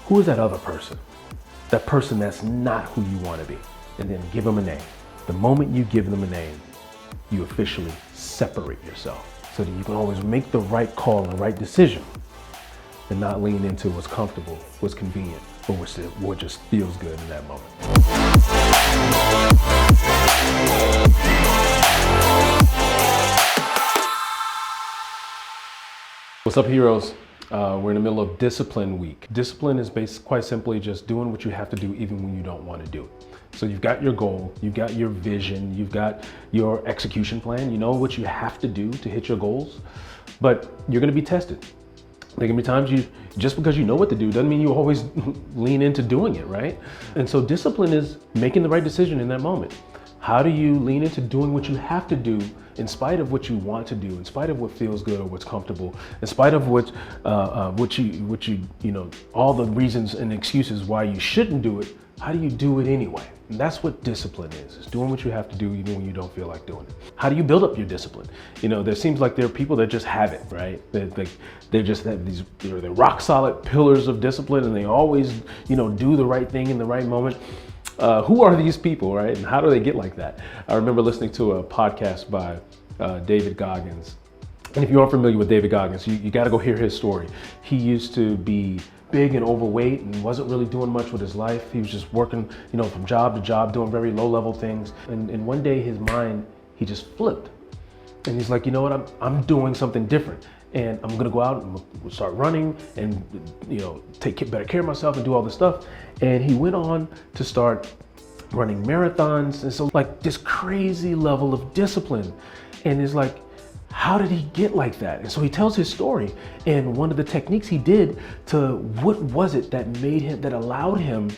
Who is that other person? That person that's not who you want to be. And then give them a name. The moment you give them a name, you officially separate yourself so that you can always make the right call and the right decision and not lean into what's comfortable, what's convenient, or what just feels good in that moment. What's up, heroes? We're in the middle of discipline week. Discipline is quite simply just doing what you have to do even when you don't want to do it. So you've got your goal, you've got your vision, you've got your execution plan, you know what you have to do to hit your goals, but you're gonna be tested. There can be times just because you know what to do doesn't mean you always lean into doing it, right? And so discipline is making the right decision in that moment. How do you lean into doing what you have to do in spite of what you want to do, in spite of what feels good or what's comfortable, in spite of what all the reasons and excuses why you shouldn't do it? How do you do it anyway? And that's what discipline is doing what you have to do even when you don't feel like doing it. How do you build up your discipline? You know, there seems like there are people that just have it, right? They just have these, they're rock solid pillars of discipline and they always, do the right thing in the right moment. Who are these people, right? And how do they get like that? I remember listening to a podcast by David Goggins. And if you aren't familiar with David Goggins, you got to go hear his story. He used to be big and overweight and wasn't really doing much with his life. He was just working, from job to job, doing very low level things. And one day his mind, he just flipped. And he's like, you know what, I'm doing something different. And I'm gonna go out and start running and, take better care of myself and do all this stuff. And he went on to start running marathons. And so like this crazy level of discipline. And it's like, how did he get like that? And so he tells his story. And one of the techniques he did what was it that that allowed him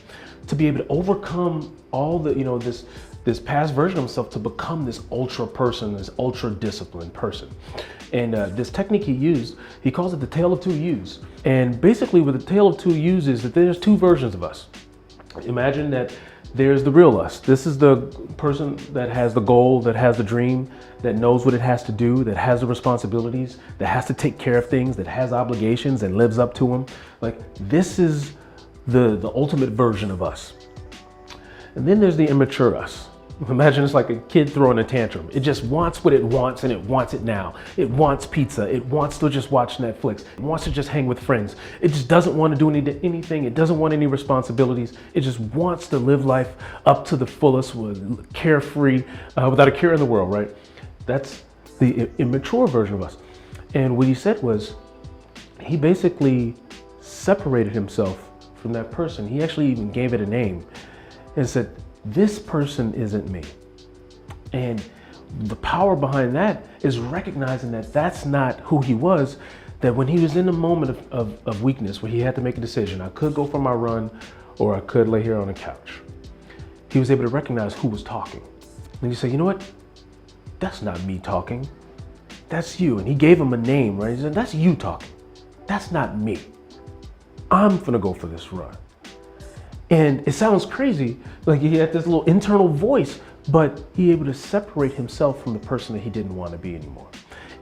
to be able to overcome all the, this past version of himself to become this ultra person, this ultra disciplined person. And this technique he used, he calls it the tale of two yous. And basically what the tale of two yous is that there's two versions of us. Imagine that there's the real us. This is the person that has the goal, that has the dream, that knows what it has to do, that has the responsibilities, that has to take care of things, that has obligations and lives up to them. Like this is the ultimate version of us. And then there's the immature us. Imagine it's like a kid throwing a tantrum. It just wants what it wants and it wants it now. It wants pizza. It wants to just watch Netflix. It wants to just hang with friends. It just doesn't want to do anything. It doesn't want any responsibilities. It just wants to live life up to the fullest, carefree, without a care in the world, right? That's the immature version of us. And what he said was, he basically separated himself from that person. He actually even gave it a name and said, this person isn't me. And the power behind that is recognizing that that's not who he was, that when he was in a moment of weakness where he had to make a decision, I could go for my run or I could lay here on the couch. He was able to recognize who was talking. And he said, you know what? That's not me talking. That's you. And he gave him a name, right? He said, that's you talking. That's not me. I'm gonna go for this run. And it sounds crazy, like he had this little internal voice, but he able to separate himself from the person that he didn't want to be anymore.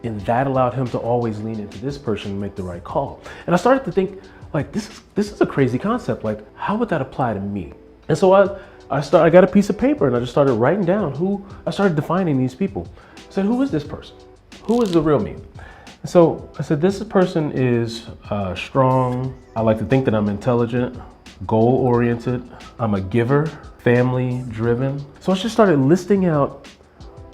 And that allowed him to always lean into this person and make the right call. And I started to think, like, this is a crazy concept. Like, how would that apply to me? And so I got a piece of paper and I just started writing down I started defining these people. I said, who is this person? Who is the real me? And so I said, this person is strong. I like to think that I'm intelligent, goal-oriented, I'm a giver, family-driven. So I just started listing out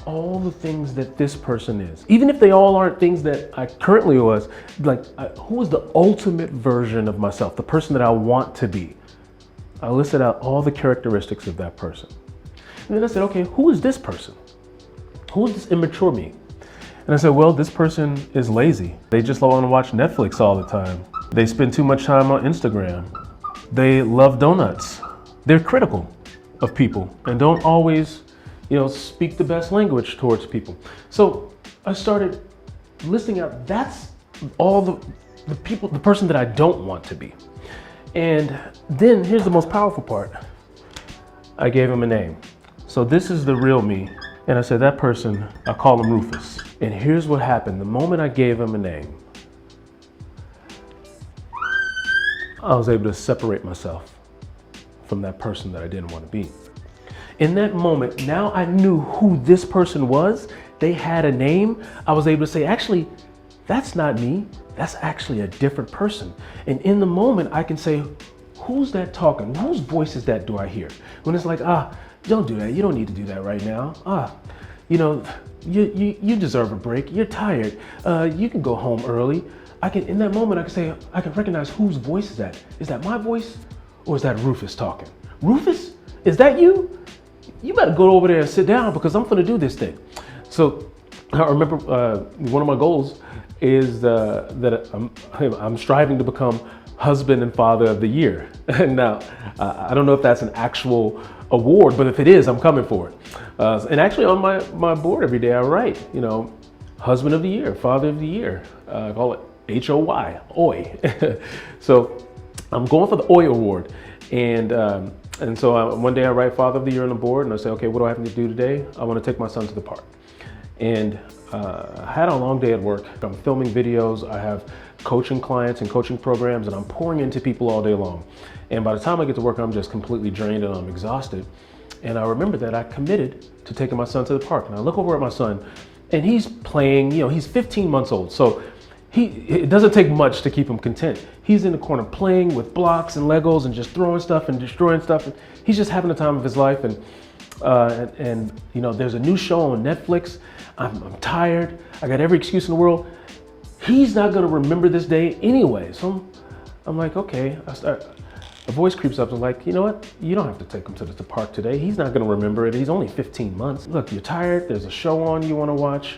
all the things that this person is. Even if they all aren't things that I currently was, who is the ultimate version of myself, the person that I want to be? I listed out all the characteristics of that person. And then I said, okay, who is this person? Who is this immature me? And I said, well, this person is lazy. They just want to watch Netflix all the time. They spend too much time on Instagram. They love donuts. They're critical of people and don't always, speak the best language towards people. So I started listing out, that's all the people, the person that I don't want to be. And then here's the most powerful part. I gave him a name. So this is the real me. And I said, that person, I call him Rufus. And here's what happened. The moment I gave him a name, I was able to separate myself from that person that I didn't want to be. In that moment, now I knew who this person was. They had a name. I was able to say, actually, that's not me. That's actually a different person. And in the moment, I can say, who's that talking? Whose voice is that do I hear? When it's like, don't do that. You don't need to do that right now. You deserve a break. You're tired. You can go home early. In that moment, I can recognize whose voice is that. Is that my voice or is that Rufus talking? Rufus, is that you? You better go over there and sit down because I'm gonna do this thing. So I remember one of my goals is that I'm striving to become husband and father of the year. Now, I don't know if that's an actual award, but if it is, I'm coming for it. And actually on my board every day, I write, husband of the year, father of the year, I call it HOY, OY. So I'm going for the OY award. And so one day I write father of the year on the board and I say, okay, what do I have to do today? I want to take my son to the park. And I had a long day at work. I'm filming videos. I have coaching clients and coaching programs, and I'm pouring into people all day long. And by the time I get to work, I'm just completely drained and I'm exhausted. And I remember that I committed to taking my son to the park. And I look over at my son and he's playing, he's 15 months old. So it doesn't take much to keep him content. He's in the corner playing with blocks and Legos and just throwing stuff and destroying stuff. And he's just having the time of his life. And there's a new show on Netflix. I'm tired. I got every excuse in the world. He's not gonna remember this day anyway. So I'm like, okay. A voice creeps up and like, you know what? You don't have to take him to the park today. He's not gonna remember it. He's only 15 months. Look, you're tired. There's a show on you wanna watch.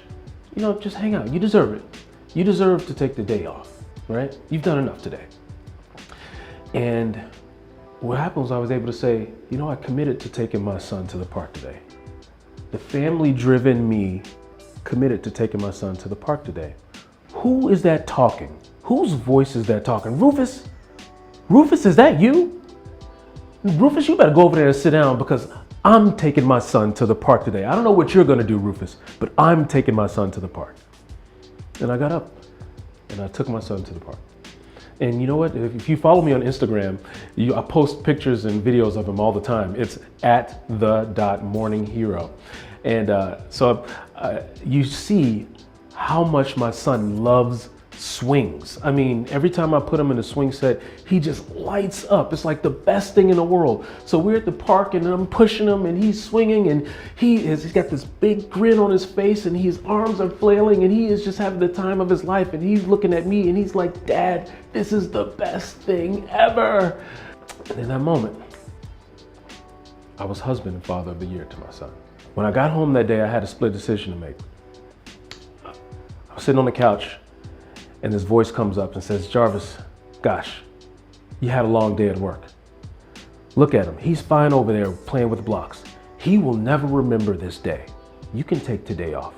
Just hang out. You deserve it. You deserve to take the day off, right? You've done enough today. And what happened was I was able to say, I committed to taking my son to the park today. The family-driven me committed to taking my son to the park today. Who is that talking? Whose voice is that talking? Rufus? Rufus, is that you? Rufus, you better go over there and sit down because I'm taking my son to the park today. I don't know what you're gonna do, Rufus, but I'm taking my son to the park. And I got up and I took my son to the park. And you know what? If you follow me on Instagram, I post pictures and videos of him all the time. It's @the.morninghero. And so you see how much my son loves swings. I mean, every time I put him in a swing set, he just lights up. It's like the best thing in the world. So we're at the park and I'm pushing him and he's swinging and he's got this big grin on his face and his arms are flailing and he is just having the time of his life and he's looking at me and he's like, Dad, this is the best thing ever. And in that moment, I was husband and father of the year to my son. When I got home that day, I had a split decision to make. I was sitting on the couch and this voice comes up and says, Jarvis, gosh, you had a long day at work. Look at him. He's fine over there playing with blocks. He will never remember this day. You can take today off.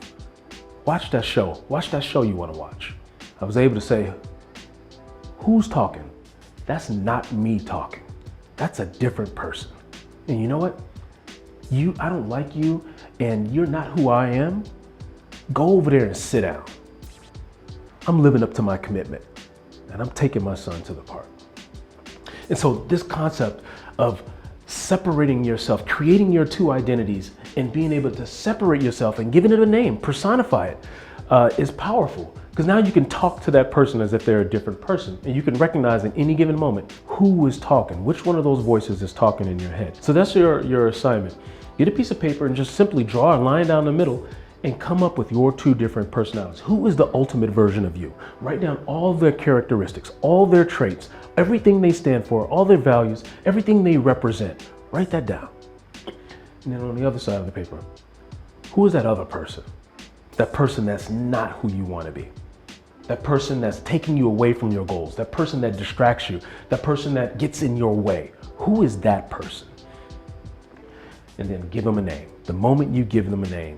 Watch that show. Watch that show you want to watch. I was able to say, who's talking? That's not me talking. That's a different person. And you know what? I don't like you and you're not who I am. Go over there and sit down. I'm living up to my commitment and I'm taking my son to the park. And so this concept of separating yourself, creating your two identities and being able to separate yourself and giving it a name, personify it, is powerful. Because now you can talk to that person as if they're a different person and you can recognize in any given moment who is talking, which one of those voices is talking in your head. So that's your assignment. Get a piece of paper and just simply draw a line down the middle and come up with your two different personalities. Who is the ultimate version of you? Write down all their characteristics, all their traits, everything they stand for, all their values, everything they represent. Write that down. And then on the other side of the paper, who is that other person? That person that's not who you want to be. That person that's taking you away from your goals. That person that distracts you. That person that gets in your way. Who is that person? And then give them a name. The moment you give them a name,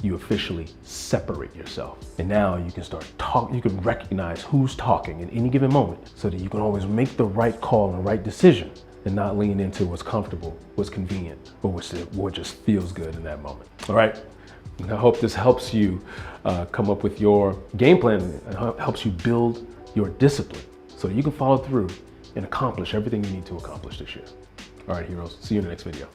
you officially separate yourself. And now you can start talking, you can recognize who's talking in any given moment so that you can always make the right call and the right decision and not lean into what's comfortable, what's convenient, or what just feels good in that moment. All right. And I hope this helps you come up with your game plan and helps you build your discipline so that you can follow through and accomplish everything you need to accomplish this year. All right, heroes, see you in the next video.